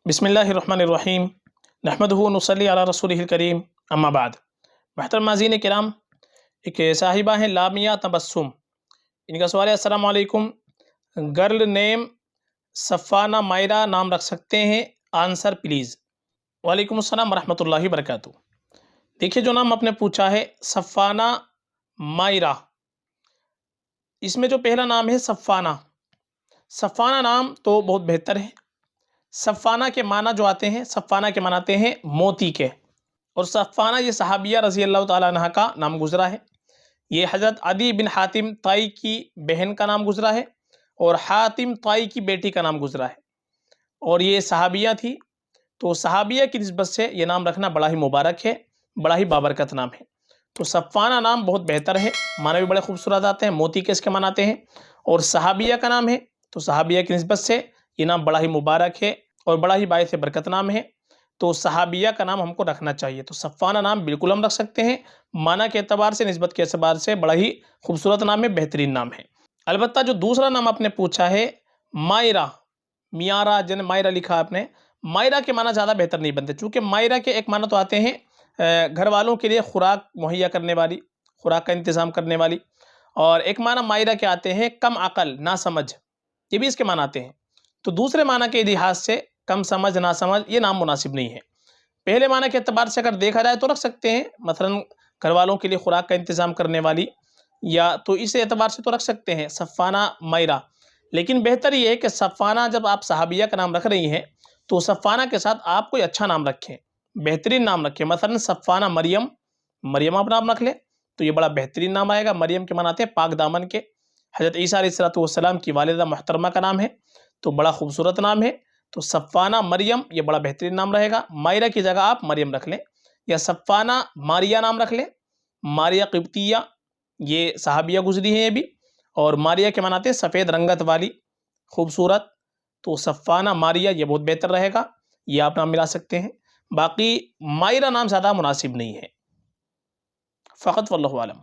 बिस्मिल्लाहिर्रहमानिर्रहीम नहमदुहु व नुसल्ली अला रसूलिहिल करीम अम्मा बाद। महतरम नाज़रीन किराम, एक साहिबा हैं लामिया तबस्सुम। इनका सवाल है, अस्सलाम वालेकुम, गर्ल नेम सफ़ाना मायरा नाम रख सकते हैं? Answer please. वालेकुम अस्सलाम रहमतुल्लाहि व बरकातुहू। देखिए, जो नाम आपने पूछा है सफ़ाना मायरा, इसमें जो पहला नाम है सफ़ाना, सफ़ाना नाम तो बहुत बेहतर है। सफ़ाना के माना जो आते हैं, सफ़ाना के माना आते हैं मोती के, और सफ़ाना ये सहाबिया रज़ी अल्लाह ताला अन्हा का नाम गुजरा है। ये हज़रत अदी बिन हातिम ताई की बहन का नाम गुजरा है और हातिम ताई की बेटी का नाम गुजरा है, और ये सहाबिया थी। तो सहाबिया की निस्बत से ये नाम रखना बड़ा ही मुबारक है, बड़ा ही बाबरकत नाम है। तो सफ़ाना नाम बहुत बेहतर है, माना भी बड़े खूबसूरत आते हैं, मोती के इसके माना आते हैं, और सहाबिया का नाम है, तो सहाबिया की निस्बत से ये नाम बड़ा ही मुबारक है और बड़ा ही बाइस बरकत नाम है। तो सहाबिया का नाम हमको रखना चाहिए। तो सफ़ाना नाम बिल्कुल हम रख सकते हैं, माना के एतबार से, निस्बत के एतबार से बड़ा ही खूबसूरत नाम है, बेहतरीन नाम है। अलबत्ता जो दूसरा नाम आपने पूछा है मायरा, मियारा जन मायरा लिखा आपने, मायरा के माना ज़्यादा बेहतर नहीं बनते, चूँकि मायरा के एक माना तो आते हैं घर वालों के लिए खुराक मुहैया करने वाली, खुराक का इंतज़ाम करने वाली, और एक माना मायरा के आते हैं कम अकल ना समझ, ये भी इसके माना आते हैं। तो दूसरे माना के लिहाज से कम समझ ना समझ ये नाम मुनासिब नहीं है। पहले माना के एतबार से अगर देखा जाए तो रख सकते हैं, मसलन घर वालों के लिए खुराक का इंतज़ाम करने वाली, या तो इस एतबार से तो रख सकते हैं सफ़ाना मायरा। लेकिन बेहतर ये है कि सफ़ाना जब आप सहाबिया का नाम रख रही हैं तो सफ़ाना के साथ आप कोई अच्छा नाम रखें, बेहतरीन नाम रखें। मसलन सफ़ाना मरियम, मरियम आप नाम रख लें तो ये बड़ा बेहतरीन नाम आएगा। मरियम के मानाते हैं पाक दामन के, हज़रत ईसा अलैहिस्सलाम की वालिदा मुहतरमा का नाम है, तो बड़ा खूबसूरत नाम है। तो सफ़ाना मरियम ये बड़ा बेहतरीन नाम रहेगा। मायरा की जगह आप मरियम रख लें, या सफ़ाना मारिया नाम रख लें। मारिया क़िब्तिया ये सहाबिया गुजरी है ये भी, और मारिया के मानाते हैं सफ़ेद रंगत वाली खूबसूरत। तो सफ़ाना मारिया ये बहुत बेहतर रहेगा, ये आप नाम मिला सकते हैं। बाकी मायरा नाम ज़्यादा मुनासिब नहीं है। फ़क़त वल्लाहु आलम।